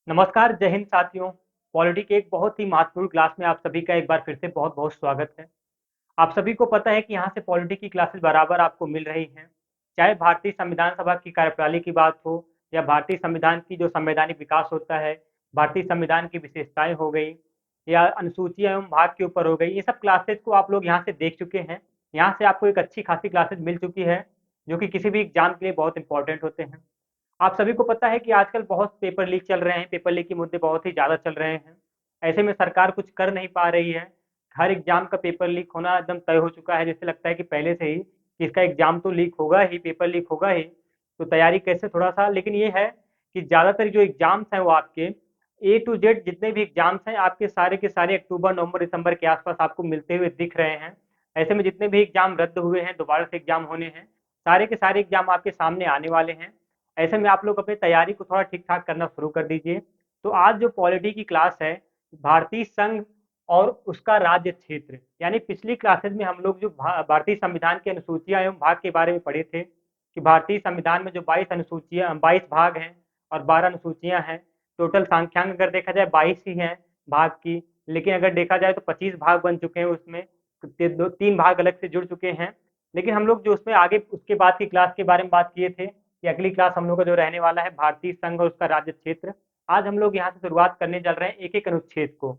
नमस्कार, जय हिंद साथियों। पॉलिटी के एक बहुत ही महत्वपूर्ण क्लास में आप सभी का एक बार फिर से बहुत-बहुत स्वागत है। आप सभी को पता है कि यहाँ से पॉलिटी की क्लासेस बराबर आपको मिल रही हैं। चाहे भारतीय संविधान सभा की कार्यप्रणाली की बात हो या भारतीय संविधान की जो संवैधानिक विकास होता है, भारतीय संविधान की विशेषताएँ हो गई या अनुसूचियाँ एवं भाग के ऊपर हो गई, ये सब क्लासेस को आप लोग यहाँ से देख चुके हैं। यहाँ से आपको एक अच्छी खासी क्लासेस मिल चुकी है, जो कि किसी भी एग्ज़ाम के लिए बहुत इम्पोर्टेंट होते हैं। आप सभी को पता है कि आजकल बहुत पेपर लीक चल रहे हैं, पेपर लीक के मुद्दे बहुत ही ज़्यादा चल रहे हैं। ऐसे में सरकार कुछ कर नहीं पा रही है। हर एग्ज़ाम का पेपर लीक होना एकदम तय हो चुका है, जैसे लगता है कि पहले से ही कि इसका एग्ज़ाम तो लीक होगा ही, पेपर लीक होगा ही। तो तैयारी कैसे थोड़ा-सा लेकिन ये है कि ज़्यादातर जो एग्ज़ाम्स हैं वो आपके ए टू जेड जितने भी एग्ज़ाम्स हैं आपके सारे के सारे अक्टूबर, नवंबर, दिसंबर के आस-पास आपको मिलते हुए दिख रहे हैं। ऐसे में जितने भी एग्ज़ाम रद्द हुए हैं, दोबारा से एग्ज़ाम होने हैं, सारे के सारे एग्ज़ाम आपके सामने आने वाले हैं। ऐसे में आप लोग अपनी तैयारी को थोड़ा ठीक-ठाक करना शुरू कर दीजिए। तो आज जो पॉलिटी की क्लास है, भारतीय संघ और उसका राज्य क्षेत्र, यानी पिछली क्लासेस में हम लोग जो भारतीय संविधान की अनुसूचियाँ एवं भाग के बारे में पढ़े थे, कि भारतीय संविधान में जो 22 भाग हैं और 12 अनुसूचियाँ हैं। टोटल सांख्यांक अगर देखा जाए 22 ही हैं भाग की, लेकिन अगर देखा जाए तो 25 भाग बन चुके हैं उसमें, ते दो 3 भाग अलग से जुड़ चुके हैं। लेकिन हम लोग जो उसमें आगे उसके बाद की क्लास के बारे में बात किए थे कि अगली क्लास हम लोग का जो रहने वाला है भारतीय संघ और उसका राज्य क्षेत्र। आज हम लोग यहाँ से शुरुआत करने चल रहे हैं एक-एक अनुच्छेद को।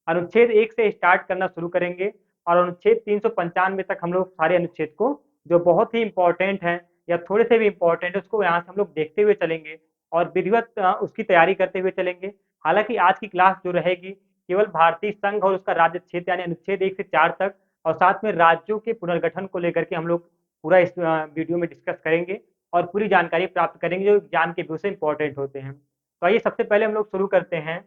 अनुच्छेद 1 से स्टार्ट करना शुरू करेंगे और अनुच्छेद 395 तक हम लोग सारे अनुच्छेद को जो बहुत ही इम्पोर्टेंट हैं या थोड़े से भी इम्पोर्टेंट है उसको यहाँ से हम लोग देखते हुए चलेंगे और विधिवत उसकी तैयारी करते हुए चलेंगे। हालाँकि आज की क्लास जो रहेगी केवल भारतीय संघ और उसका राज्य क्षेत्र यानी अनुच्छेद 1 से 4 तक और साथ में राज्यों के पुनर्गठन को लेकर के हम लोग पूरा इस वीडियो में डिस्कस करेंगे और पूरी जानकारी प्राप्त करेंगे जो एग्ज़ाम के व्यू से इम्पोर्टेंट होते हैं। तो आइए सबसे पहले हम लोग शुरू करते हैं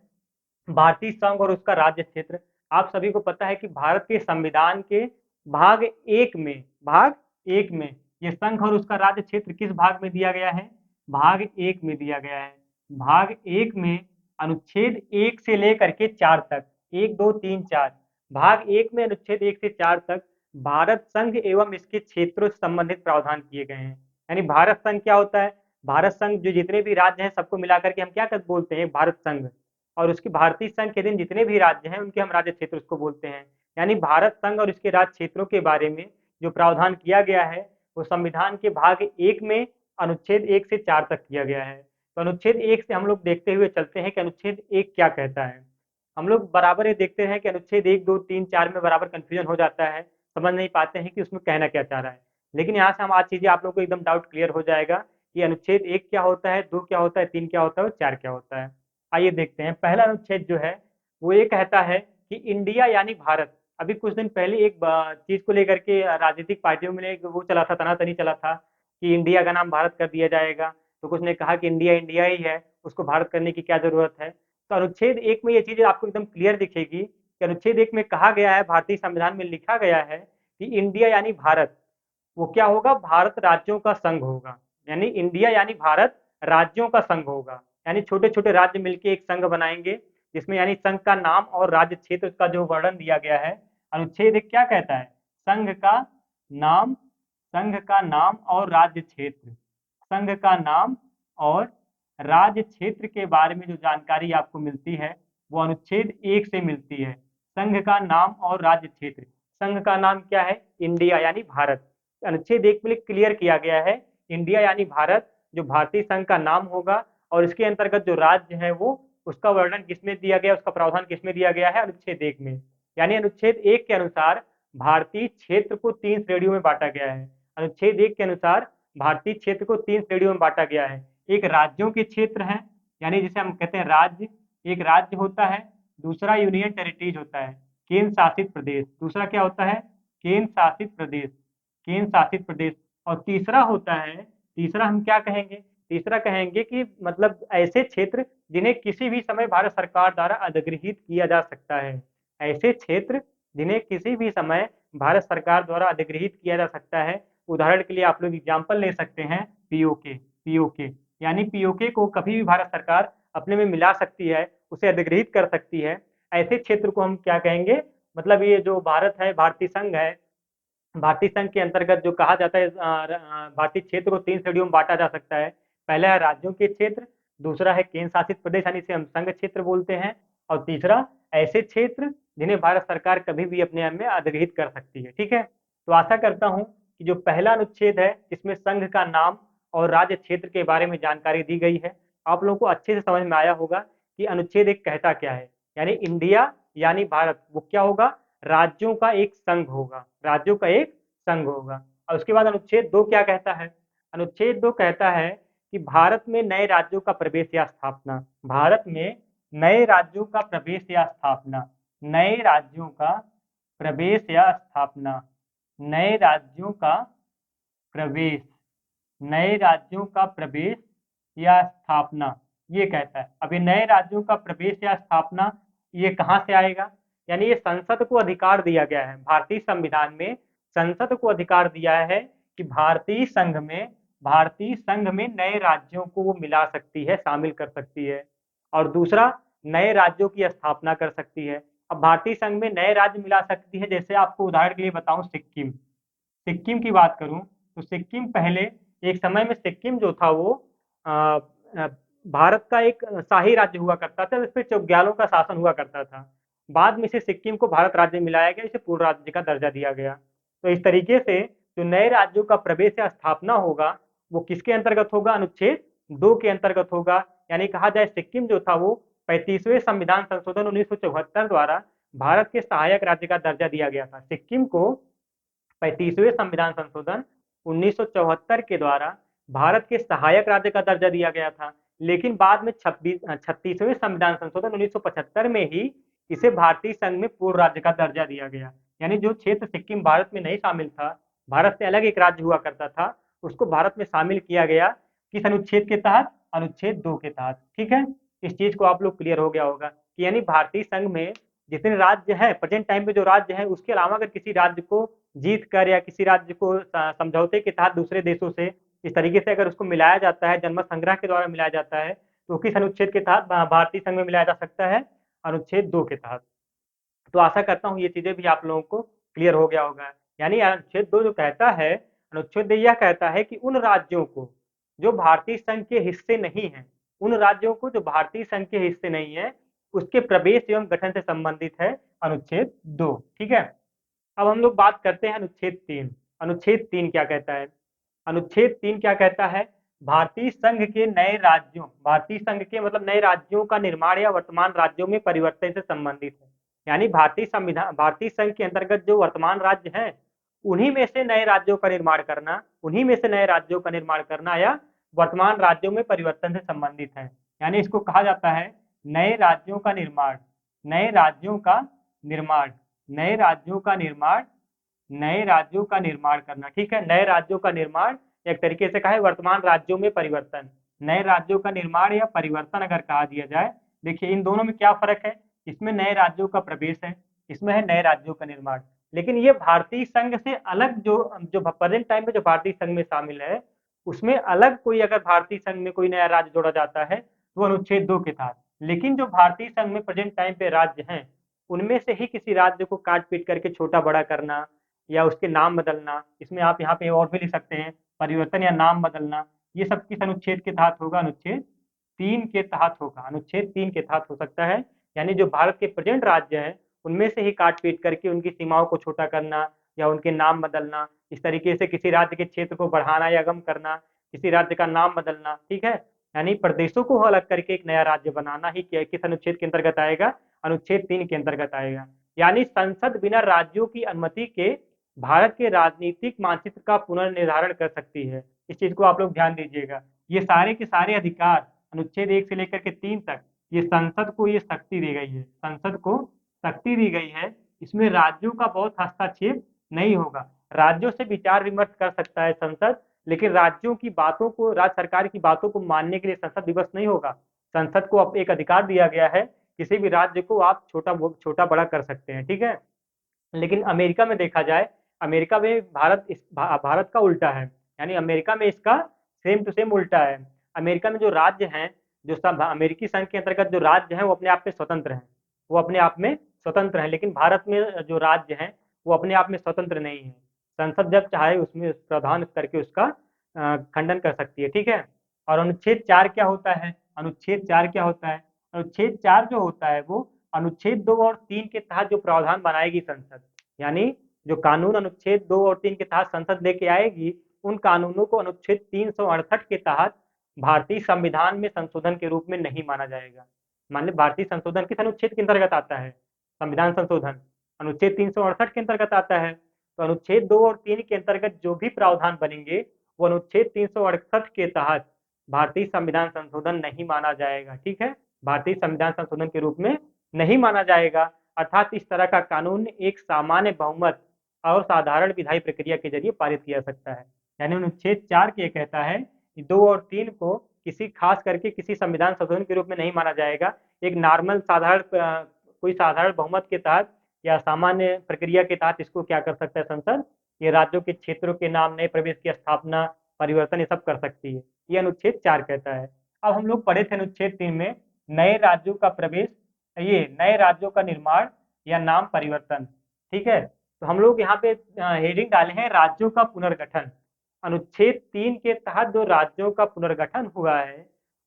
भारतीय संघ और उसका राज्य क्षेत्र। आप सभी को पता है कि भारत के संविधान के भाग 1 में भाग 1 में ये संघ और उसका राज्य क्षेत्र किस भाग में दिया गया है? भाग 1 में दिया गया है। भाग 1 में अनुच्छेद 1 से लेकर के 4 तक 1, 2, 3, 4 भाग 1 में अनुच्छेद 1 से 4 तक भारत संघ एवं इसके क्षेत्रों से संबंधित प्रावधान किए गए हैं। यानी भारत संघ क्या होता है? भारत संघ जो जितने भी राज्य हैं सबको मिलाकर के हम क्या कर बोलते हैं? भारत संघ। और उसकी भारतीय संघ के अधीन जितने भी राज्य हैं उनके हम राज्य क्षेत्र उसको बोलते हैं। यानी भारत संघ और इसके राज्य क्षेत्रों के बारे में जो प्रावधान किया गया है वो संविधान के भाग 1 में अनुच्छेद 1 से 4 तक किया गया है। तो अनुच्छेद 1 से हम लोग देखते हुए चलते हैं कि अनुच्छेद 1 क्या कहता है। हम लोग बराबर ये देखते हैं कि अनुच्छेद 1, 2, 3, 4 में बराबर कन्फ्यूजन हो जाता है, समझ नहीं पाते हैं कि उसमें कहना क्या चाह रहा है। लेकिन यहाँ से हम आज चीज़ें आप लोग को एकदम डाउट क्लियर हो जाएगा कि अनुच्छेद 1 क्या होता है, 2 क्या होता है, 3 क्या होता है और 4 क्या होता है। आइए देखते हैं पहला अनुच्छेद जो है वो ये कहता है कि इंडिया यानी भारत। अभी कुछ दिन पहले एक चीज को लेकर के राजनीतिक पार्टियों में एक वो चला था, तनातनी चला था कि इंडिया का नाम भारत कर दिया जाएगा। तो कुछ ने कहा कि इंडिया इंडिया ही है, उसको भारत करने की क्या जरूरत है। तो अनुच्छेद 1 में ये चीज आपको एकदम क्लियर दिखेगी कि अनुच्छेद 1 में कहा गया है, भारतीय संविधान में लिखा गया है कि इंडिया यानी भारत वो क्या होगा? भारत राज्यों का संघ होगा। यानी इंडिया यानी भारत राज्यों का संघ होगा। यानी छोटे-छोटे राज्य मिलके एक संघ बनाएँगे, जिसमें यानी संघ का नाम और राज्य क्षेत्र का जो वर्णन दिया गया है। अनुच्छेद 1 क्या कहता है? संघ का नाम संघ का नाम और राज्य क्षेत्र। संघ का नाम और राज्य क्षेत्र के बारे में जो जानकारी आपको मिलती है, वो अनुच्छेद 1 से मिलती है। संघ का नाम और राज्य क्षेत्र। संघ का नाम क्या है? इंडिया यानी भारत। अनुच्छेद 1 में क्लियर किया गया है, इंडिया यानी भारत जो भारतीय संघ का नाम होगा और इसके अंतर्गत जो राज्य है वो उसका वर्णन किसमें दिया गया, उसका प्रावधान किसमें दिया गया है? अनुच्छेद 1 में। यानी अनुच्छेद 1 के अनुसार भारतीय क्षेत्र को 3 श्रेणियों में बाँटा गया है। अनुच्छेद 1 के अनुसार भारतीय क्षेत्र को 3 श्रेणियों में बाँटा गया है। एक राज्यों के क्षेत्र हैं, यानी जिसे हम कहते हैं राज्य, एक राज्य होता है, दूसरा यूनियन टेरिटरीज़ होता है, केंद्र शासित प्रदेश। दूसरा क्या होता है? केंद्र शासित प्रदेश। केंद्र शासित प्रदेश और तीसरा होता है, तीसरा हम क्या कहेंगे? तीसरा कहेंगे कि मतलब ऐसे क्षेत्र जिन्हें किसी भी समय भारत सरकार द्वारा अधिग्रहित किया जा सकता है। ऐसे क्षेत्र जिन्हें किसी भी समय भारत सरकार द्वारा अधिग्रहित किया जा सकता है। उदाहरण के लिए आप लोग एग्जाम्पल ले सकते हैं पीओके। पीओके यानी पीओके को कभी भी भारत सरकार अपने में मिला सकती है, उसे अधिग्रहित कर सकती है। ऐसे क्षेत्र को हम क्या कहेंगे? मतलब ये जो भारत है, भारतीय संघ है, भारतीय संघ के अंतर्गत जो कहा जाता है भारतीय क्षेत्र को 3 श्रेणियों में बाँटा जा सकता है। पहला है राज्यों के क्षेत्र, दूसरा है केंद्र शासित प्रदेश यानी इसे हम संघ क्षेत्र बोलते हैं, और तीसरा ऐसे क्षेत्र जिन्हें भारत सरकार कभी भी अपने में अधिग्रहित कर सकती है। ठीक है, तो आशा करता हूँ कि जो पहला अनुच्छेद है जिसमें संघ का नाम और राज्य क्षेत्र के बारे में जानकारी दी गई है, आप लोगों को अच्छे से समझ में आया होगा कि अनुच्छेद एक कहता क्या है। यानी इंडिया यानी भारत वो क्या होगा, राज्यों का एक संघ होगा, राज्यों का एक संघ होगा। और उसके बाद अनुच्छेद 2 क्या कहता है, अनुच्छेद 2 कहता है कि भारत में नए राज्यों का प्रवेश या स्थापना, भारत में नए राज्यों का प्रवेश या स्थापना, नए राज्यों का प्रवेश या स्थापना, नए राज्यों का प्रवेश, नए राज्यों का प्रवेश या स्थापना, ये कहता है। अभी नए राज्यों का प्रवेश या स्थापना ये कहाँ से आएगा, यानी ये संसद को अधिकार दिया गया है, भारतीय संविधान में संसद को अधिकार दिया है कि भारतीय संघ में नए राज्यों को वो मिला सकती है, शामिल कर सकती है, और दूसरा नए राज्यों की स्थापना कर सकती है। अब भारतीय संघ में नए राज्य मिला सकती है, जैसे आपको उदाहरण के लिए बताऊं, सिक्किम, सिक्किम की बात करूं तो सिक्किम पहले एक समय में सिक्किम जो था वो अ, अ, भारत का एक शाही राज्य हुआ करता था, इस पे चौग्यालों का शासन हुआ करता था। बाद में इसे सिक्किम को भारत राज्य में मिलाया गया, इसे पूर्ण राज्य का दर्जा दिया गया। तो इस तरीके से जो नए राज्यों का प्रवेश या स्थापना होगा वो किसके अंतर्गत होगा, अनुच्छेद 2 के अंतर्गत होगा। यानी कहा जाए सिक्किम जो था वो 35वें संविधान संशोधन 1974 द्वारा भारत के सहायक राज्य का दर्जा दिया गया था। सिक्किम को 35वें संविधान संशोधन 1974 के द्वारा भारत के सहायक राज्य का दर्जा दिया गया था, लेकिन बाद में 36वें संविधान संशोधन 1975 में ही इसे भारतीय संघ में पूर्ण राज्य का दर्जा दिया गया। यानी जो क्षेत्र सिक्किम भारत में नहीं शामिल था, भारत से अलग एक राज्य हुआ करता था, उसको भारत में शामिल किया गया, किस अनुच्छेद के तहत, अनुच्छेद 2 के तहत। ठीक है, इस चीज को आप लोग क्लियर हो गया होगा कि यानी भारतीय संघ में जितने राज्य हैं, प्रेजेंट टाइम पे जो राज्य हैं, उसके अलावा अगर किसी राज्य को जीत कर या किसी राज्य को समझौते के तहत दूसरे देशों से इस तरीके से अगर उसको मिलाया जाता है, जनमत संग्रह के द्वारा मिलाया जाता है, तो किस अनुच्छेद के तहत भारतीय संघ में मिलाया जा सकता है, अनुच्छेद 2 के तहत। तो आशा करता हूँ ये चीजें भी आप लोगों को क्लियर हो गया होगा। यानी अनुच्छेद 2 जो कहता है, अनुच्छेद 2 यह कहता है कि उन राज्यों को जो भारतीय संघ के हिस्से नहीं है, उन राज्यों को जो भारतीय संघ के हिस्से नहीं है, उसके प्रवेश एवं गठन से संबंधित है अनुच्छेद 2। ठीक है, अब हम लोग बात करते हैं अनुच्छेद 3। अनुच्छेद 3 क्या कहता है, अनुच्छेद 3 क्या कहता है, भारतीय संघ के नए राज्यों, भारतीय संघ के मतलब नए राज्यों का निर्माण या वर्तमान राज्यों में परिवर्तन से संबंधित है। यानी भारतीय संविधान, भारतीय संघ के अंतर्गत जो वर्तमान राज्य हैं, उन्हीं में से नए राज्यों का निर्माण करना, उन्हीं में से नए राज्यों का निर्माण करना या वर्तमान राज्यों में परिवर्तन से संबंधित है। यानी इसको कहा जाता है नए राज्यों का निर्माण, नए राज्यों का निर्माण, नए राज्यों का निर्माण, नए राज्यों का निर्माण करना। ठीक है, नए राज्यों का निर्माण, एक तरीके से कहा है वर्तमान राज्यों में परिवर्तन, नए राज्यों का निर्माण या परिवर्तन अगर कहा दिया जाए। देखिए इन दोनों में क्या फर्क है, इसमें नए राज्यों का प्रवेश है, इसमें है नए राज्यों का निर्माण। लेकिन ये भारतीय संघ से अलग जो जो प्रेजेंट टाइम में जो भारतीय संघ में शामिल है, उसमें अलग कोई अगर भारतीय संघ में कोई नया राज्य जोड़ा जाता है तो अनुच्छेद 2 के तहत। लेकिन जो भारतीय संघ में प्रेजेंट टाइम पे राज्य हैं, उनमें से ही किसी राज्य को काट पीट करके छोटा बड़ा करना या उसके नाम बदलना, इसमें आप यहाँ पे और भी लिख सकते हैं परिवर्तन या नाम बदलना, ये सब किस अनुच्छेद के तहत होगा, अनुच्छेद 3 के तहत होगा, अनुच्छेद 3 के तहत हो सकता है। यानी जो भारत के प्रेजेंट राज्य हैं, उनमें से ही काट पीट करके उनकी सीमाओं को छोटा करना या उनके नाम बदलना, इस तरीके से किसी राज्य के क्षेत्र को बढ़ाना या कम करना, किसी राज्य का नाम बदलना। ठीक है, यानी प्रदेशों को अलग करके एक नया राज्य बनाना ही किस अनुच्छेद के अंतर्गत आएगा, अनुच्छेद 3 के अंतर्गत आएगा। यानी संसद बिना राज्यों की अनुमति के भारत के राजनीतिक मानचित्र का पुनर्निर्धारण कर सकती है। इस चीज को आप लोग ध्यान दीजिएगा। ये सारे के सारे अधिकार अनुच्छेद 1 से लेकर के 3 तक ये संसद को ये शक्ति दी गई है, संसद को शक्ति दी गई है। इसमें राज्यों का बहुत हस्तक्षेप नहीं होगा, राज्यों से विचार विमर्श कर सकता है संसद, लेकिन राज्यों की बातों को, राज्य सरकार की बातों को मानने के लिए संसद दिवस नहीं होगा। संसद को अब एक अधिकार दिया गया है, किसी भी राज्य को आप छोटा बड़ा कर सकते हैं। ठीक है, लेकिन अमेरिका में देखा जाए, अमेरिका में भारत का उल्टा है, यानी अमेरिका में इसका सेम टू सेम उल्टा है। अमेरिका में जो राज्य हैं, जो सब अमेरिकी संघ के अंतर्गत जो राज्य हैं वो अपने आप में स्वतंत्र हैं, वो अपने आप में स्वतंत्र हैं। लेकिन भारत में जो राज्य हैं वो अपने आप में स्वतंत्र नहीं है, संसद जब चाहे उसमें प्रावधान करके उसका खंडन कर सकती है। ठीक है, और अनुच्छेद 4 क्या होता है? अनुच्छेद 4 क्या होता है? अनुच्छेद 4 जो होता है वो अनुच्छेद 2 और 3 के तहत जो प्रावधान बनाएगी संसद, यानी जो कानून अनुच्छेद 2 और 3 के तहत संसद लेके आएगी, उन कानूनों को अनुच्छेद 368 के तहत भारतीय संविधान में संशोधन के रूप में नहीं माना जाएगा। मान ली भारतीय संशोधन किस अनुच्छेद के अंतर्गत आता है? संविधान संशोधन अनुच्छेद 368 के अंतर्गत आता है। तो अनुच्छेद 2 और 3 के अंतर्गत जो भी प्रावधान बनेंगे वो अनुच्छेद 368 के तहत भारतीय संविधान संशोधन नहीं माना जाएगा। ठीक है, भारतीय संविधान संशोधन के रूप में नहीं माना जाएगा। अर्थात इस तरह का कानून एक सामान्य बहुमत और साधारण विधायी प्रक्रिया के जरिए पारित किया जा सकता है। यानी अनुच्छेद 4 के कहता है कि 2 और 3 को किसी खास करके किसी संविधान संशोधन के रूप में नहीं माना जाएगा। एक नॉर्मल साधारण कोई साधारण बहुमत के तहत या सामान्य प्रक्रिया के तहत इसको क्या कर सकता है संसद? ये राज्यों के क्षेत्रों के नाम, नए प्रदेश की स्थापना, परिवर्तन ये सब कर सकती है। ये अनुच्छेद 4 कहता है। अब हम लोग पढ़े थे अनुच्छेद 3 में नए राज्यों का प्रवेश, ये नए राज्यों का निर्माण या नाम परिवर्तन। ठीक है, तो हम लोग यहाँ पे हेडिंग डाले हैं राज्यों का पुनर्गठन। अनुच्छेद 3 के तहत जो राज्यों का पुनर्गठन हुआ है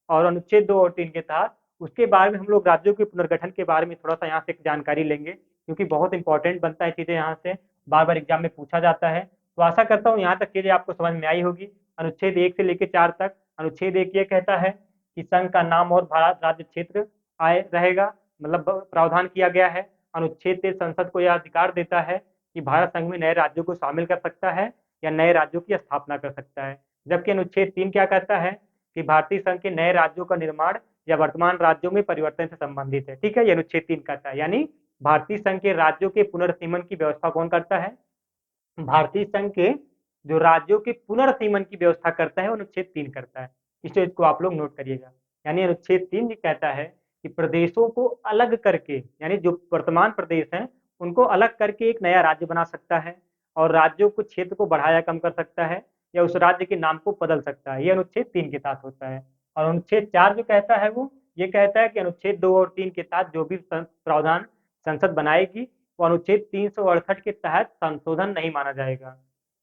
और अनुच्छेद 2 और 3 के तहत, उसके बारे में हम लोग राज्यों के पुनर्गठन के बारे में थोड़ा सा यहाँ से जानकारी लेंगे, क्योंकि बहुत इंपॉर्टेंट बनता है चीजें, यहाँ से बार बार एग्जाम में पूछा जाता है। तो आशा करता हूँ यहाँ तक चीजें आपको समझ में आई होगी। अनुच्छेद 1 से लेकर 4 तक। अनुच्छेद 1 ये कहता है कि संघ का नाम और भारत राज्य क्षेत्र आय रहेगा, मतलब प्रावधान किया गया है। अनुच्छेद 3 संसद को यह अधिकार देता है कि भारत संघ में नए राज्यों को शामिल कर सकता है या नए राज्यों की स्थापना कर सकता है। जबकि अनुच्छेद 3 क्या कहता है कि भारतीय संघ के नए राज्यों का निर्माण या वर्तमान राज्यों में परिवर्तन से संबंधित है। ठीक है, ये अनुच्छेद 3 कहता है। यानी भारतीय संघ के राज्यों के पुनर्सीमन की व्यवस्था कौन करता है? भारतीय संघ के जो राज्यों के पुनर्सीमन की व्यवस्था करता है वो अनुच्छेद 3 करता है। इस चीज को आप लोग नोट करिएगा। यानी अनुच्छेद 3 ये कहता है कि प्रदेशों को अलग करके, यानी जो वर्तमान प्रदेश हैं उनको अलग करके एक नया राज्य बना सकता है और राज्यों को क्षेत्र को बढ़ाया कम कर सकता है या उस राज्य के नाम को बदल सकता है। ये अनुच्छेद 3 के तहत होता है। और अनुच्छेद 4 जो कहता है वो ये कहता है कि अनुच्छेद 2 और 3 के तहत जो भी प्रावधान संसद बनाएगी वो अनुच्छेद 368 के तहत संशोधन नहीं माना जाएगा।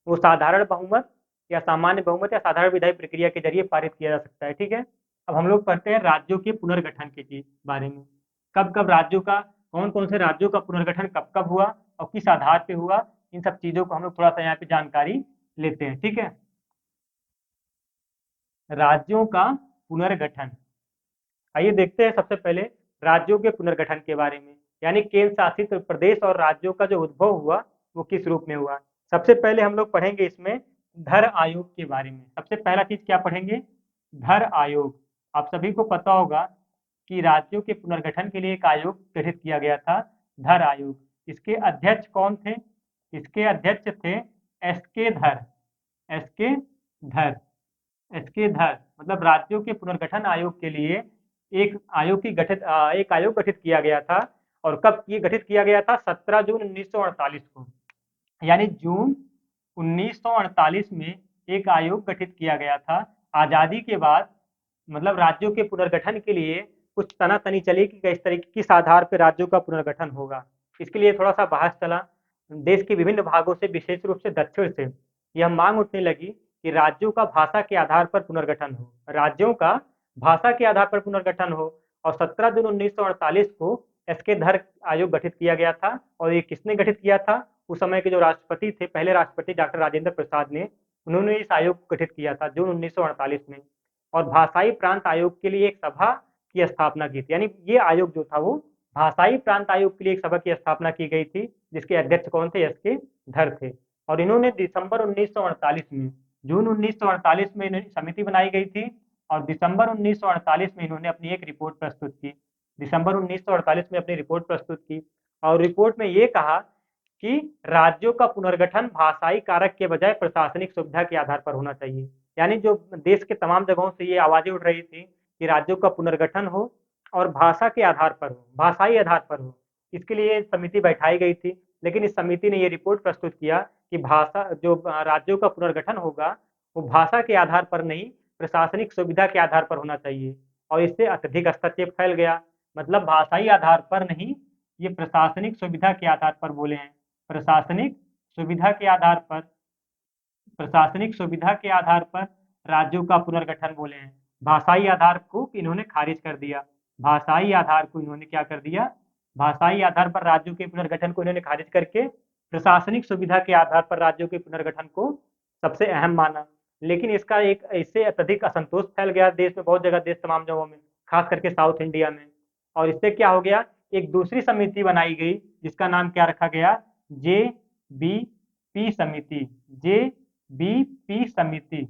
वो साधारण बहुमत या सामान्य बहुमत या साधारण विधायी प्रक्रिया के जरिए पारित किया जा सकता है। ठीक है, अब हम लोग पढ़ते हैं राज्यों के पुनर्गठन के बारे में। कब कब राज्यों का, कौन कौन से राज्यों का पुनर्गठन कब कब हुआ और किस आधार पे हुआ, इन सब चीजों को हम लोग थोड़ा सा यहाँ पे जानकारी लेते हैं। ठीक है, राज्यों का पुनर्गठन। आइए देखते हैं सबसे पहले राज्यों के पुनर्गठन के बारे में, यानी केंद्र शासित प्रदेश और राज्यों का जो उद्भव हुआ वो किस रूप में हुआ। सबसे पहले हम लोग पढ़ेंगे इसमें धर आयोग के बारे में। सबसे पहला चीज क्या पढ़ेंगे? धर आयोग। आप सभी को पता होगा कि राज्यों के पुनर्गठन के लिए एक आयोग गठित किया गया था, धर आयोग। इसके अध्यक्ष कौन थे? इसके अध्यक्ष थे एस के धर। एस के धर, एस के धर मतलब राज्यों के पुनर्गठन आयोग के लिए एक आयोग गठित किया गया था। और कब ये गठित किया गया था? 17 जून 1948 को। यानी जून 1948 में एक आयोग गठित किया गया था। आजादी के बाद मतलब राज्यों के पुनर्गठन के लिए कुछ तनातनी चली कि किस तरीके किस आधार पर राज्यों का पुनर्गठन होगा। इसके लिए थोड़ा सा बहस चला। देश के विभिन्न भागों से, विशेष रूप से दक्षिण से, यह मांग उठने लगी कि राज्यों का भाषा के आधार पर पुनर्गठन हो, राज्यों का भाषा के आधार पर पुनर्गठन हो। और 17 जून 1948 को एस के धर आयोग गठित किया गया था। और ये किसने गठित किया था? उस समय के जो राष्ट्रपति थे, पहले राष्ट्रपति डॉक्टर राजेंद्र प्रसाद ने, उन्होंने इस आयोग को गठित किया था जून 1948 में। और भाषाई प्रांत आयोग के लिए एक सभा की स्थापना की थी। यानी ये आयोग जो था वो भाषाई प्रांत आयोग के लिए एक सभा की स्थापना की गई थी, जिसके अध्यक्ष कौन थे? एस के धर थे। और इन्होंने दिसंबर 1948 में, जून 1948 में इन्होंने समिति बनाई गई थी और दिसंबर 1948 में इन्होंने अपनी एक रिपोर्ट प्रस्तुत की। दिसंबर 1948 में अपनी रिपोर्ट प्रस्तुत की और रिपोर्ट में ये कहा कि राज्यों का पुनर्गठन भाषाई कारक के बजाय प्रशासनिक सुविधा के आधार पर होना चाहिए। यानी जो देश के तमाम जगहों से ये आवाजें उठ रही थी कि राज्यों का पुनर्गठन हो और भाषा के आधार पर हो, भाषाई आधार पर हो, इसके लिए समिति बैठाई गई थी। लेकिन इस समिति ने ये रिपोर्ट प्रस्तुत किया कि भाषा जो राज्यों का पुनर्गठन होगा वो भाषा के आधार पर नहीं, प्रशासनिक सुविधा के आधार पर होना चाहिए। और इससे अत्यधिक हस्तक्षेप फैल गया। मतलब भाषाई आधार पर नहीं, ये प्रशासनिक सुविधा के आधार पर बोले हैं। प्रशासनिक सुविधा के आधार पर, प्रशासनिक सुविधा के आधार पर राज्यों का पुनर्गठन बोले हैं। भाषाई आधार को इन्होंने खारिज कर दिया। भाषाई आधार को इन्होंने क्या कर दिया? भाषाई आधार पर राज्यों के पुनर्गठन को इन्होंने खारिज करके प्रशासनिक सुविधा के आधार पर राज्यों के पुनर्गठन को सबसे अहम माना। लेकिन इसका एक इससे अत्यधिक असंतोष फैल गया देश में, बहुत जगह, देश तमाम जगहों में, खास करके साउथ इंडिया में। और इससे क्या हो गया, एक दूसरी समिति बनाई गई जिसका नाम क्या रखा गया? JBP समिति। JBP समिति।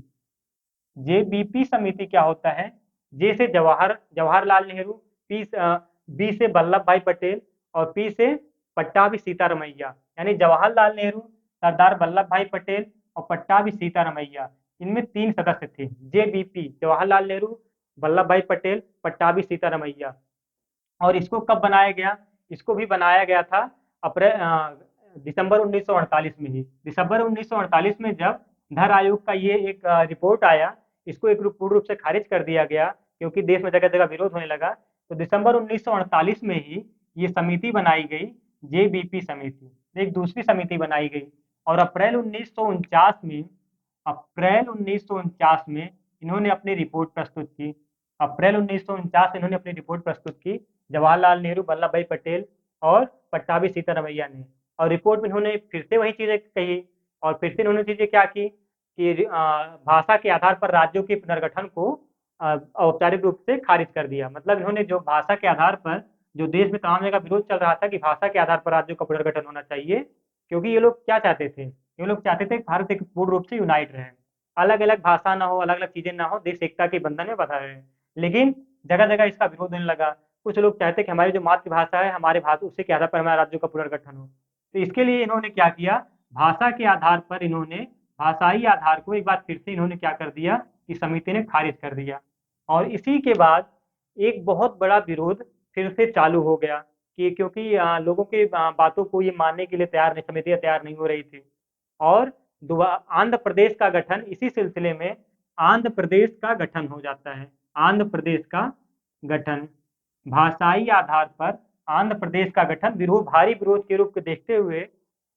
JBP समिति क्या होता है? जे से जवाहरलाल नेहरू, बी से वल्लभ भाई पटेल और पी से पट्टाभी सीतारमैया। यानी जवाहरलाल नेहरू, सरदार वल्लभ भाई पटेल और पट्टाभी सीतारमैया, इनमें 3 सदस्य थे। JBP, जवाहरलाल नेहरू, वल्लभ भाई पटेल, पट्टाभी सीतारमैया। और इसको कब बनाया गया? इसको भी बनाया गया था दिसंबर 1948 में ही। दिसंबर 1948 में जब धर आयोग का ये एक रिपोर्ट आया, इसको एक पूर्ण रूप से खारिज कर दिया गया क्योंकि देश में जगह जगह विरोध होने लगा। तो दिसंबर 1948 में ही ये समिति बनाई गई, JBP समिति। एक दूसरी समिति बनाई गई और अप्रैल 1949 में इन्होंने अपनी रिपोर्ट प्रस्तुत की। अप्रैल 1949 में इन्होंने अपनी रिपोर्ट प्रस्तुत की, जवाहरलाल नेहरू, वल्लभ भाई पटेल और पट्टाभी सीतारमैया ने। और रिपोर्ट में इन्होंने फिर से वही चीजें कही और फिर से इन्होंने चीजें क्या की कि भाषा के आधार पर राज्यों के पुनर्गठन को औपचारिक रूप से खारिज कर दिया। मतलब इन्होंने जो भाषा के आधार पर, जो देश में तमाम जगह विरोध चल रहा था कि भाषा के आधार पर राज्यों का पुनर्गठन होना चाहिए, क्योंकि ये लोग क्या चाहते थे? ये लोग चाहते थे कि भारत एक पूर्ण रूप से यूनाइट रहे, अलग अलग भाषा ना हो, अलग अलग चीजें ना हो, देश एकता के बंधन में बंधा रहे। लेकिन जगह जगह इसका विरोध होने लगा। कुछ लोग चाहते कि हमारी जो मातृभाषा है, हमारे भाषा, उससे के आधार पर हमारे राज्यों का पुनर्गठन हो। तो इसके लिए इन्होंने क्या किया? भाषा के आधार पर इन्होंने, भाषाई आधार को एक बार फिर से इन्होंने क्या कर दिया कि समिति ने खारिज कर दिया। और इसी के बाद एक बहुत बड़ा विरोध फिर से चालू हो गया कि क्योंकि लोगों के बातों को ये मानने के लिए तैयार नहीं, समितियां तैयार नहीं हो रही थी। और आंध्र प्रदेश का गठन, इसी सिलसिले में आंध्र प्रदेश का गठन हो जाता है। आंध्र प्रदेश का गठन, भाषाई आधार पर आंध्र प्रदेश का गठन भारी विरोध के रूप को देखते हुए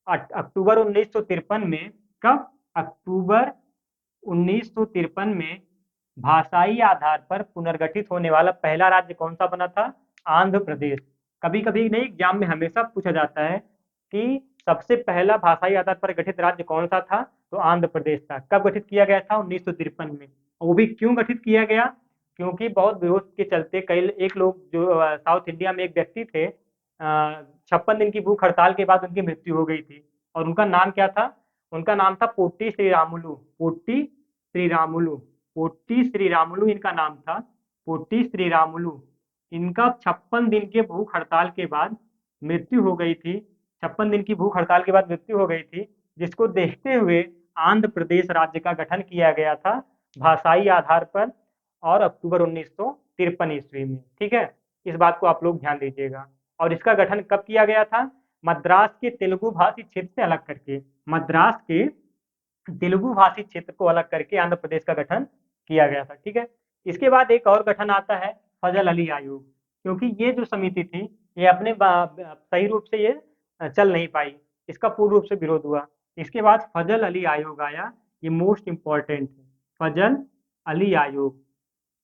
अक्टूबर 1953 में, कब? अक्टूबर 1953 में भाषाई आधार पर पुनर्गठित होने वाला पहला राज्य कौन सा बना था? आंध्र प्रदेश। कभी कभी नहीं, एग्जाम में हमेशा पूछा जाता है कि सबसे पहला भाषाई आधार पर गठित राज्य कौन सा था? तो आंध्र प्रदेश था। कब गठित किया गया था? 1953 में। और वो भी क्यों गठित किया गया? क्योंकि बहुत विरोध के चलते कई एक लोग जो साउथ इंडिया में एक व्यक्ति थे, 56 दिन की भूख हड़ताल के बाद उनकी मृत्यु हो गई थी। और उनका नाम क्या था? उनका नाम था potty Sriramulu. Potty Sriramulu. Potty Sriramulu इनका नाम था। पोट्टी श्रीरामुलु। इनका 56 दिन के भूख हड़ताल के बाद मृत्यु हो गई थी। 56 दिन की भूख हड़ताल के बाद मृत्यु हो गई थी, जिसको देखते हुए आंध्र प्रदेश राज्य का गठन किया गया था भाषाई आधार पर, और अक्टूबर 1953 ईस्वी में। ठीक है, इस बात को आप लोग ध्यान दीजिएगा। और इसका गठन कब किया गया था? मद्रास के तेलुगु भाषी क्षेत्र से अलग करके, मद्रास के तेलुगु भाषी क्षेत्र को अलग करके आंध्र प्रदेश का गठन किया गया था। ठीक है, इसके बाद एक और गठन आता है, फजल अली आयोग। क्योंकि ये जो समिति थी, ये अपने सही रूप से ये चल नहीं पाई, इसका पूर्ण रूप से विरोध हुआ। इसके बाद फजल अली आयोग आया, ये मोस्ट इंपॉर्टेंट है, फजल अली आयोग।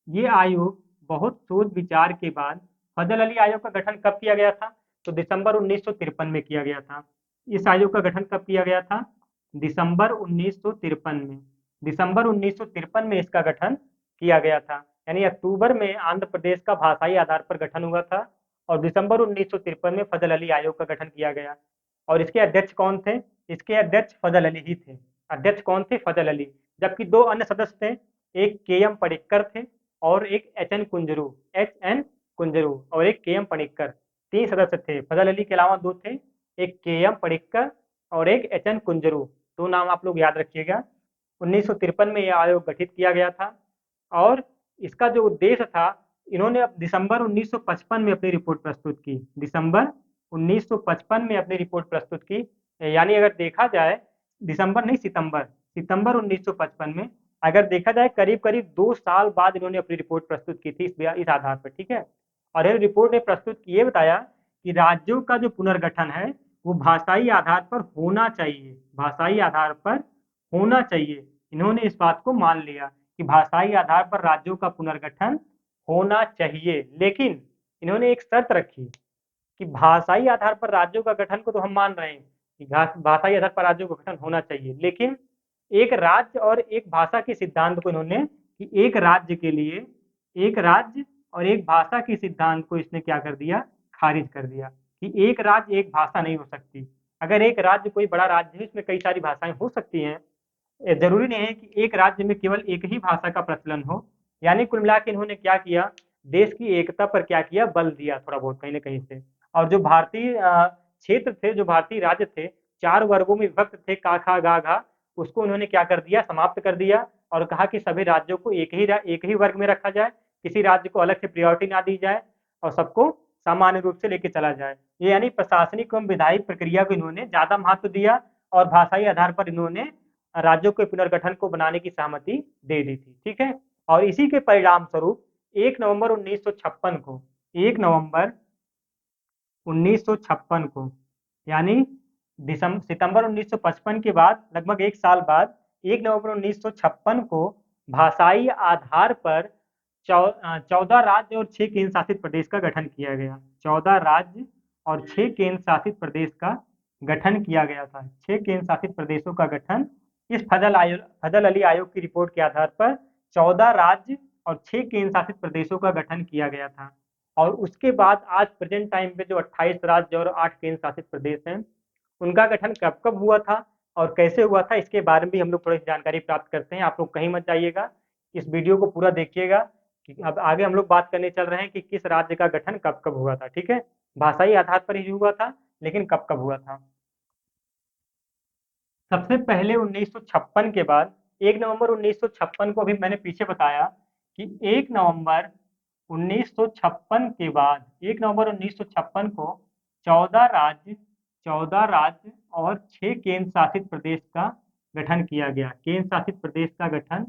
ये आयोग बहुत सोच विचार के बाद, फजल अली आयोग का गठन कब किया गया था? तो दिसंबर 1953 में किया गया था। इस आयोग का गठन कब किया गया था? दिसंबर 1953 में। दिसंबर 1953 में इसका गठन किया गया था। यानी अक्टूबर में आंध्र प्रदेश का भाषाई आधार पर गठन हुआ था और दिसंबर 1953 में फजल अली आयोग का गठन किया गया। और इसके अध्यक्ष कौन थे? इसके अध्यक्ष फजल अली ही थे। अध्यक्ष कौन थे? फजल अली। जबकि 2 अन्य सदस्य थे, एक KM पडिक्कर थे और एक HN कुंजरू, HN कुंजरू और एक KM पडिक्कर। 3 सदस्य थे। फजल अली के अलावा 2 थे, एक KM पडिक्कर और एक HN कुंजरू। 2 नाम आप लोग याद रखिएगा। 1953 में यह आयोग गठित किया गया था और इसका जो उद्देश्य था, इन्होंने दिसंबर 1955 में अपनी रिपोर्ट प्रस्तुत की। दिसंबर 1955 में अपनी रिपोर्ट प्रस्तुत की। यानी अगर देखा जाए, दिसंबर नहीं, सितंबर 1955 में अगर देखा जाए, करीब करीब 2 साल बाद इन्होंने अपनी रिपोर्ट प्रस्तुत की थी इस आधार पर। ठीक है, और यह रिपोर्ट ने प्रस्तुत किए बताया कि राज्यों का जो पुनर्गठन है वो भाषाई आधार पर होना चाहिए, भाषाई आधार पर होना चाहिए। इन्होंने इस बात को मान लिया कि भाषाई आधार पर राज्यों का पुनर्गठन होना चाहिए, लेकिन इन्होंने एक शर्त रखी कि भाषाई आधार पर राज्यों का गठन को तो हम मान रहे हैं कि भाषाई आधार पर राज्यों का गठन होना चाहिए, लेकिन एक राज्य और एक भाषा के सिद्धांत को इन्होंने कि एक राज्य के लिए एक राज्य और एक भाषा के सिद्धांत को इसने क्या कर दिया, खारिज कर दिया कि एक राज्य एक भाषा नहीं हो सकती। अगर एक राज्य कोई बड़ा राज्य है, इसमें कई सारी भाषाएं हो सकती हैं, जरूरी नहीं है कि एक राज्य में केवल एक ही भाषा का प्रचलन हो। यानी कुल मिला के इन्होंने क्या किया, देश की एकता पर क्या किया, बल दिया थोड़ा बहुत कहीं ना कहीं से। और जो भारतीय क्षेत्र थे, जो भारतीय राज्य थे, 4 वर्गों में विभक्त थे, का खा गा घा, उसको उन्होंने क्या कर दिया, समाप्त कर दिया और कहा कि सभी राज्यों को एक ही वर्ग में रखा जाए, किसी राज्य को अलग से प्रायोरिटी ना दी जाए और सबको सामान्य रूप से लेके चला जाए। ये यानी प्रशासनिक एवं विधायी प्रक्रिया को इन्होंने ज्यादा महत्व दिया और भाषाई आधार पर इन्होंने राज्यों के पुनर्गठन को बनाने की सहमति दे दी थी। ठीक है, और इसी के परिणाम स्वरूप 1 नवंबर 1956 को 1 नवंबर 1956 को यानी सितंबर 1955 के बाद लगभग एक साल बाद 1 नवंबर 1956 को भाषाई आधार पर 14 राज्य और 6 केंद्र शासित प्रदेश का गठन किया गया। 14 राज्य और 6 केंद्र शासित प्रदेश का गठन किया गया था। 6 केंद्र शासित प्रदेशों का गठन इस फजल अली आयोग की रिपोर्ट के आधार पर 14 राज्य और 6 केंद्र शासित प्रदेशों का गठन किया गया था। और उसके बाद आज प्रेजेंट टाइम पे जो 28 राज्य और 8 केंद्र शासित प्रदेश हैं, उनका गठन कब कब हुआ था और कैसे हुआ था, इसके बारे में भी हम लोग थोड़ी जानकारी प्राप्त करते हैं। आप लोग कहीं मत जाइएगा, इस वीडियो को पूरा देखिएगा कि अब आगे हम लोग बात करने चल रहे हैं कि किस राज्य का गठन कब कब हुआ था। ठीक है, भाषाई आधार पर ही हुआ था, लेकिन कब कब हुआ था। सबसे पहले 1956 के बाद 1 नवंबर 1956 को भी मैंने पीछे बताया कि 1 नवंबर 1956 के बाद 1 नवंबर 1956 को 14 राज्य और 6 केंद्र शासित प्रदेश का गठन किया गया। केंद्र शासित प्रदेश का गठन,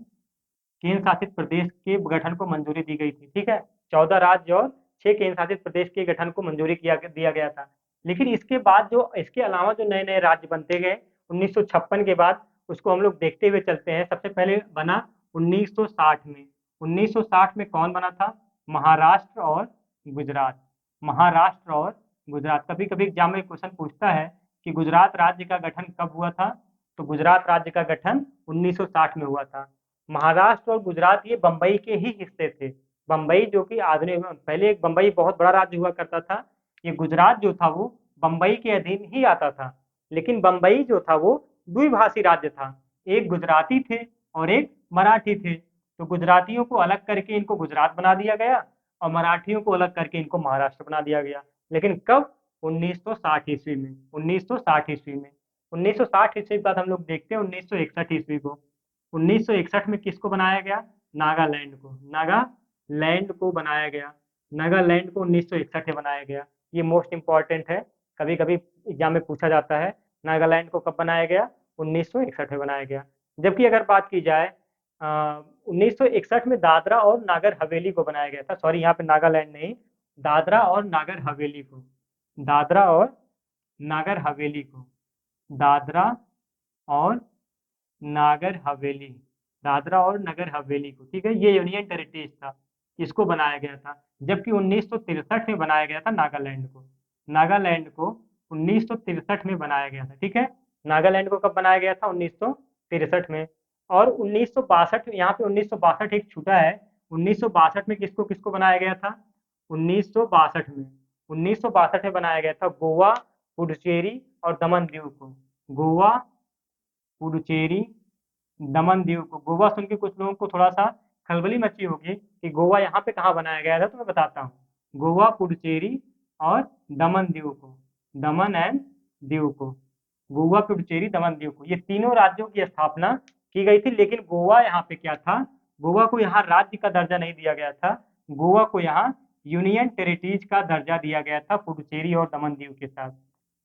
केंद्र शासित प्रदेश के गठन को मंजूरी दी गई थी। ठीक है, 14 राज्य और 6 केंद्र शासित प्रदेश के गठन को मंजूरी दिया गया था। लेकिन इसके बाद जो इसके अलावा जो नए नए राज्य बनते गए 1956 के बाद, उसको हम लोग देखते हुए चलते हैं। सबसे पहले बना 1960 में। 1960 में कौन बना था, महाराष्ट्र और गुजरात। महाराष्ट्र और गुजरात। कभी कभी एग्जाम में क्वेश्चन पूछता है कि गुजरात राज्य का गठन कब हुआ था, तो गुजरात राज्य का गठन 1960 में हुआ था। महाराष्ट्र और गुजरात ये बंबई के ही हिस्से थे। बंबई जो कि आधुनिक, पहले एक बंबई बहुत बड़ा राज्य हुआ करता था, ये गुजरात जो था वो बंबई के अधीन ही आता था। लेकिन बंबई जो था वो द्विभाषी राज्य था, एक गुजराती थे और एक मराठी थे। तो गुजरातियों को अलग करके इनको गुजरात बना दिया गया और मराठियों को अलग करके इनको महाराष्ट्र बना दिया गया। लेकिन कब, 1960 ईस्वी में। 1960 ईस्वी में 1960 ईस्वी के बाद हम लोग देखते हैं 1961 ईस्वी को। 1961 में किसको बनाया गया, नागालैंड को। नागालैंड को बनाया गया। नागालैंड को 1961 में बनाया गया। ये मोस्ट इंपॉर्टेंट है, कभी कभी एग्जाम में पूछा जाता है नागालैंड को कब बनाया गया, 1961 में बनाया गया। जबकि अगर बात की जाए 1961 में दादरा और नागर हवेली को बनाया गया था। सॉरी, यहाँ पे नागालैंड नहीं, दादरा और नागर हवेली को। दादरा और नागर हवेली को। दादरा और नागर हवेली। दादरा और नगर हवेली को। ठीक है, ये यूनियन टेरिटरीज था, इसको बनाया गया था। जबकि 1963 में बनाया गया था नागालैंड को। नागालैंड को 1963 में बनाया गया था। ठीक है, नागालैंड को कब बनाया गया था, 1963 में। और 1962, यहाँ पे 1962 एक छूटा है। 1962 में किसको किसको बनाया गया था, 1962 में 1962 में बनाया गया था गोवा, पुडुचेरी और दमन दीव को। गोवा, पुडुचेरी, दमन दीव को। गोवा सुन के कुछ लोगों को थोड़ा सा खलबली मची होगी कि गोवा यहाँ पे कहाँ बनाया गया था, तो मैं बताता हूँ। गोवा, पुडुचेरी और दमन दीव को। दमन एंड दीव को। गोवा, पुडुचेरी, दमन दीव को, ये तीनों राज्यों की स्थापना की गई थी। लेकिन गोवा यहाँ पे क्या था, गोवा को यहाँ राज्य का दर्जा नहीं दिया गया था, गोवा को यहाँ यूनियन टेरिटरीज का दर्जा दिया गया था पुडुचेरी और दमन दीव के साथ।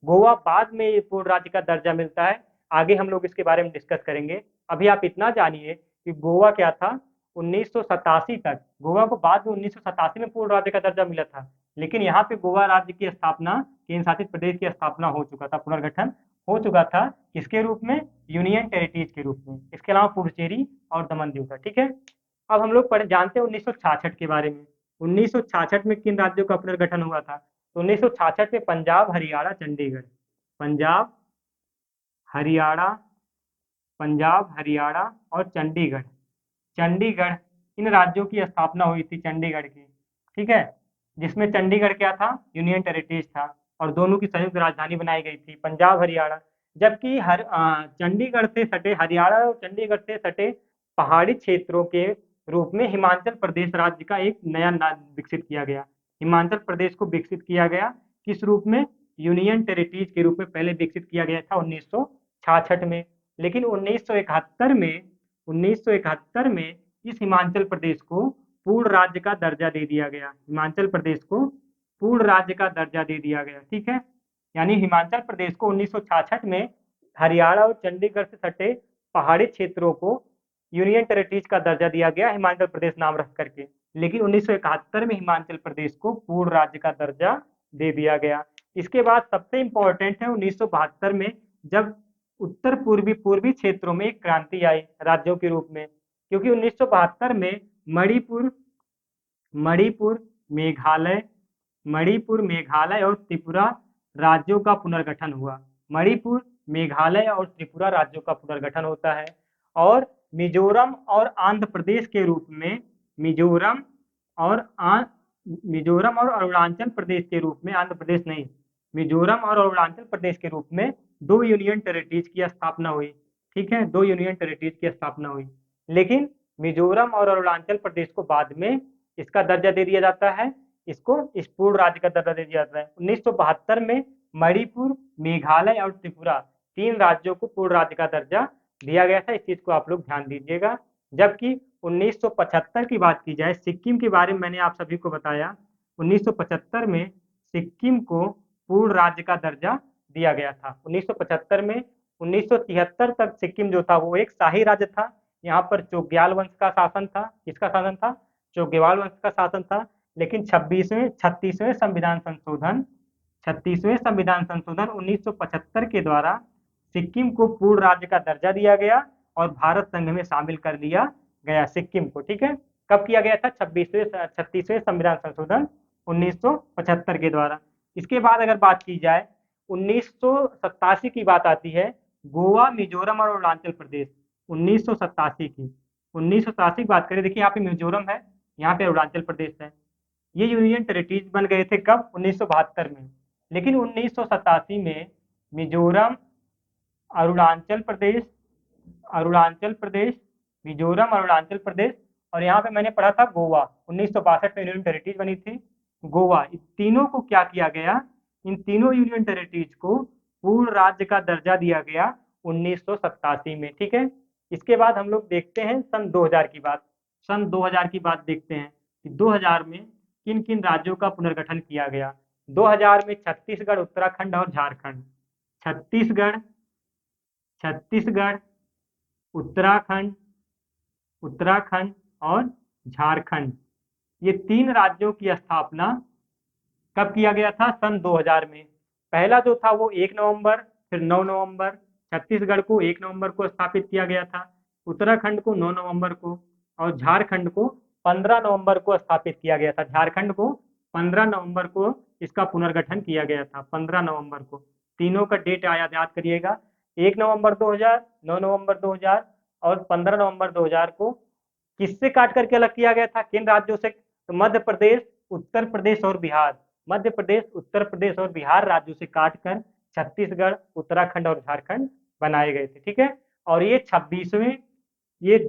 गोवा बाद में पूर्ण राज्य का दर्जा मिलता है, आगे हम लोग इसके बारे में डिस्कस करेंगे। अभी आप इतना जानिए कि गोवा क्या था, 1987 तक, गोवा को बाद में 1987 में पूर्ण राज्य का दर्जा मिला था। लेकिन यहाँ पे गोवा राज्य की स्थापना, केंद्र शासित प्रदेश की स्थापना हो चुका था, पुनर्गठन हो चुका था। किसके रूप में, यूनियन टेरिटरीज के रूप में। इसके अलावा पुडुचेरी और दमन दीव का। ठीक है, अब हम लोग पढ़ जानते हैं 1966 के बारे में। 1966 में किन राज्यों का पुनर्गठन हुआ था? तो 1966 में पंजाब, हरियाणा, चंडीगढ़। पंजाब, हरियाणा, पंजाब, हरियाणा और चंडीगढ़। चंडीगढ़, इन राज्यों की स्थापना हुई थी चंडीगढ़ की, ठीक है। जिसमें चंडीगढ़ क्या था? यूनियन टेरिटरीज था, और दोनों की संयुक्त राजधानी बनाई गई थी पंजाब हरियाणा। जबकि चंडीगढ़ से सटे, हरियाणा और चंडीगढ़ से सटे पहाड़ी क्षेत्रों के रूप में हिमाचल प्रदेश राज्य का एक नया नाम विकसित किया गया। हिमाचल प्रदेश को विकसित किया गया किस रूप में? यूनियन टेरिटरीज के रूप में पहले विकसित किया गया था 1966 में। लेकिन 1971 में 1971 में इस हिमाचल प्रदेश को पूर्ण राज्य का दर्जा दे दिया गया। हिमाचल प्रदेश को पूर्ण राज्य का दर्जा दे दिया गया, ठीक है। यानी हिमाचल प्रदेश को 1966 में हरियाणा और चंडीगढ़ से सटे पहाड़ी क्षेत्रों को यूनियन टेरिटरीज का दर्जा दिया गया हिमाचल प्रदेश नाम रख करके। लेकिन 1971 में हिमाचल प्रदेश को पूर्ण राज्य का दर्जा दे दिया गया। इसके बाद सबसे इंपॉर्टेंट है 1972 में, जब उत्तर पूर्वी पूर्वी क्षेत्रों में एक क्रांति आई राज्यों के रूप में। क्योंकि 1972 में मणिपुर मणिपुर मेघालय मणिपुर, मेघालय और त्रिपुरा राज्यों का पुनर्गठन हुआ। मणिपुर, मेघालय और त्रिपुरा राज्यों का पुनर्गठन होता है। और मिजोरम और आंध्र प्रदेश के रूप में और आ, मिजोरम और अरुणाचल प्रदेश के रूप में, आंध्र प्रदेश नहीं, मिजोरम और अरुणाचल प्रदेश के रूप में दो यूनियन टेरिटरीज की स्थापना हुई, ठीक है। दो यूनियन टेरिटरीज की स्थापना हुई। लेकिन मिजोरम और अरुणाचल प्रदेश को बाद में इसका दर्जा दे दिया जाता है, इसको इस पूर्ण राज्य का दर्जा दे दिया जाता है। 1972 में मणिपुर, मेघालय और त्रिपुरा तीन राज्यों को पूर्ण राज्य का दर्जा दिया गया था। इस चीज को आप लोग ध्यान दीजिएगा। जबकि 1975 की बात की जाए, सिक्किम के बारे में मैंने आप सभी को बताया। 1975 में सिक्किम को पूर्ण राज्य का दर्जा दिया गया था। 1975 में 1973 तक सिक्किम जो था वो एक शाही राज्य था। यहाँ पर चोग्याल वंश का शासन था। किसका शासन था? चोग्याल वंश का शासन था। लेकिन 36वें संविधान संशोधन 1975 के द्वारा सिक्किम को पूर्ण राज्य का दर्जा दिया गया और भारत संघ में शामिल कर लिया गया सिक्किम को, ठीक है। कब किया गया था? 36वें संविधान संशोधन 1975 के द्वारा। इसके बाद अगर बात की जाए 1987 की बात आती है, गोवा, मिजोरम और अरुणाचल प्रदेश। 1987 की बात करें, देखिए यहाँ पे मिजोरम है, यहाँ पे अरुणाचल प्रदेश है। ये यूनियन टेरिटरीज बन गए थे कब? 1972 में। लेकिन 1987 में मिजोरम, अरुणाचल प्रदेश अरुणाचल प्रदेश मिजोरम, अरुणाचल प्रदेश और यहाँ पे मैंने पढ़ा था गोवा, 1962 में यूनियन टेरिटरीज बनी थी गोवा। इन तीनों को क्या किया गया? इन तीनों यूनियन टेरिटरीज को पूर्ण राज्य का दर्जा दिया गया 1987 में, ठीक है। इसके बाद हम लोग देखते हैं सन 2000 की बात। सन 2000 की बात देखते हैं कि 2000 में किन किन राज्यों का पुनर्गठन किया गया। 2000 में छत्तीसगढ़, उत्तराखंड और झारखंड। छत्तीसगढ़ छत्तीसगढ़ उत्तराखंड उत्तराखंड और झारखंड, ये तीन राज्यों की स्थापना कब किया गया था? सन 2000 में। पहला जो था वो 1 नवंबर, फिर 9 नवंबर। छत्तीसगढ़ को 1 नवंबर को स्थापित किया गया था, उत्तराखंड को 9 नवंबर को और झारखंड को 15 नवंबर को स्थापित किया गया था। झारखंड को 15 नवंबर को इसका पुनर्गठन किया गया था, 15 नवंबर को। तीनों का डेट याद करिएगा, 1 नवंबर 2000, 9 नवंबर 2000 और 15 नवंबर 2000 को किससे काट करके अलग किया गया था? किन राज्यों से? तो मध्य प्रदेश, उत्तर प्रदेश और बिहार। मध्य प्रदेश, उत्तर प्रदेश और बिहार राज्यों से काटकर छत्तीसगढ़, उत्तराखंड और झारखंड बनाए गए थे, ठीक है। और ये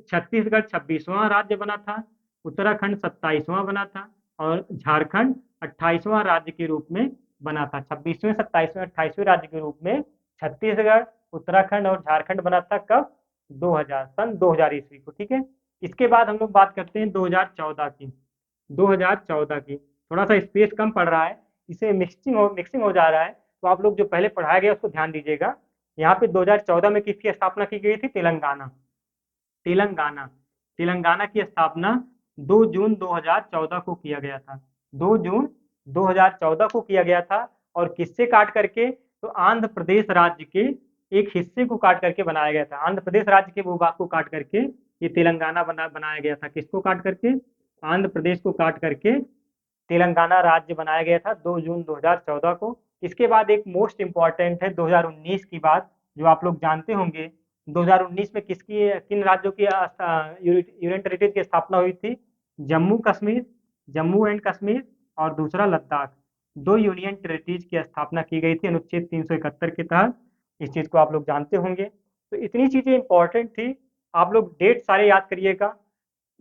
छत्तीसगढ़ 26वां राज्य बना था, उत्तराखंड 27वां बना था और झारखंड 28वां राज्य के रूप में बना था। 26वें, 27वें, 28वें राज्य के रूप में छत्तीसगढ़, उत्तराखंड और झारखंड बना था। कब? 2000, सन 2000 ईस्वी को, ठीक है। इसके बाद हम लोग बात करते हैं 2014 की। 2014 की थोड़ा सा स्पेस कम पड़ रहा है, इसे मिक्सिंग हो जा रहा है, तो आप लोग जो पहले पढ़ाया गया उसको ध्यान दीजिएगा। यहाँ पे 2014 में किसकी स्थापना की गई थी? तेलंगाना तेलंगाना तेलंगाना की स्थापना 2 जून 2014 को किया गया था। 2 जून 2014 को किया गया था। और किससे काट करके? तो आंध्र प्रदेश राज्य के एक हिस्से को काट करके बनाया गया था। आंध्र प्रदेश राज्य के भूभाग को काट करके ये तेलंगाना बनाया गया था, किसको काट करके? आंध्र प्रदेश को काट करके तेलंगाना राज्य बनाया गया था 2 जून 2014 को। इसके बाद एक मोस्ट इम्पॉर्टेंट है 2019 की बात, जो आप लोग जानते होंगे। 2019 में किन राज्यों की यूनियन टेरिटरी की स्थापना हुई थी? जम्मू कश्मीर, जम्मू एंड कश्मीर, और दूसरा लद्दाख। 2 यूनियन टेरिटरीज की स्थापना की गई थी अनुच्छेद 371 के तहत। इस चीज़ को आप लोग जानते होंगे। तो इतनी चीज़ें इंपॉर्टेंट थी। आप लोग डेट सारे याद करिएगा।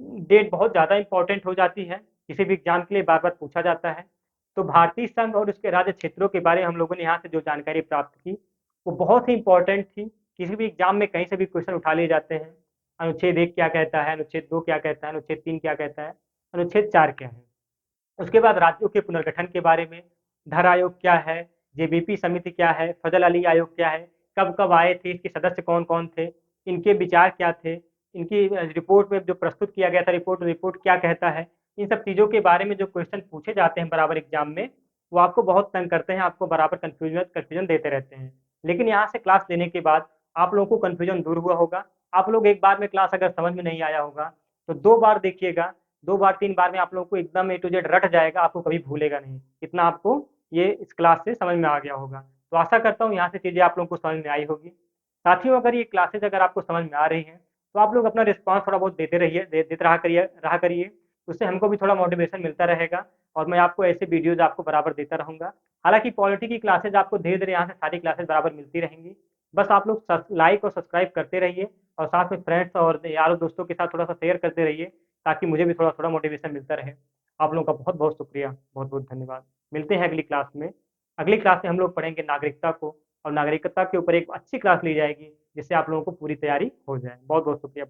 डेट बहुत ज़्यादा इंपॉर्टेंट हो जाती है, किसी भी एग्जाम के लिए बार-बार पूछा जाता है। तो भारतीय संघ और उसके राज्य क्षेत्रों के बारे में हम लोगों ने यहाँ से जो जानकारी प्राप्त की, वो बहुत ही इंपॉर्टेंट थी। किसी भी एग्जाम में कहीं से भी क्वेश्चन उठा लिए जाते हैं। अनुच्छेद 1 क्या कहता है, अनुच्छेद 2 क्या कहता है, अनुच्छेद 3 क्या कहता है, अनुच्छेद 4 क्या है। उसके बाद राज्यों के पुनर्गठन के बारे में, धर आयोग क्या है, जेबीपी समिति क्या है, फजल अली आयोग क्या है, कब-कब आए थे, इसके सदस्य कौन-कौन थे, इनके विचार क्या थे, इनकी रिपोर्ट में जो प्रस्तुत किया गया था रिपोर्ट रिपोर्ट क्या कहता है। इन सब चीज़ों के बारे में जो क्वेश्चन पूछे जाते हैं बराबर एग्जाम में, वो आपको बहुत तंग करते हैं, आपको बराबर कन्फ्यूजन देते रहते हैं। लेकिन यहाँ से क्लास लेने के बाद आप लोगों को कन्फ्यूजन दूर हुआ होगा। आप लोग एक बार में क्लास अगर समझ में नहीं आया होगा, तो 2 बार देखिएगा, 2 बार 3 बार में आप लोगों को एकदम ए टू जेड रट जाएगा, आपको कभी भूलेगा नहीं। इतना आपको ये इस क्लास से समझ में आ गया होगा। तो आशा करता हूँ यहाँ से चीज़ें आप लोगों को समझ में आई होगी। साथियों, अगर ये क्लासेज़ अगर आपको समझ में आ रही हैं, तो आप लोग अपना रिस्पॉन्स थोड़ा बहुत देते रहिए, देते रहा करिए। उससे हमको भी थोड़ा मोटिवेशन मिलता रहेगा, और मैं आपको ऐसे वीडियोज़ आपको बराबर देता रहूँगा। हालाँकि पॉलिटी की क्लासेज़ आपको धीरे-धीरे यहाँ से सारी क्लासेज़ बराबर मिलती रहेंगी। बस आप लोग लाइक और सब्सक्राइब करते रहिए, और साथ में फ्रेंड्स और यारों दोस्तों के साथ थोड़ा-सा शेयर करते रहिए, ताकि मुझे भी थोड़ा-थोड़ा मोटिवेशन मिलता रहे। आप लोगों का बहुत-बहुत शुक्रिया, बहुत-बहुत धन्यवाद। मिलते हैं अगली क्लास में। अगली क्लास में हम लोग पढ़ेंगे नागरिकता को, और नागरिकता के ऊपर एक अच्छी क्लास ली जाएगी, जिससे आप लोगों को पूरी तैयारी हो जाए। बहुत-बहुत शुक्रिया।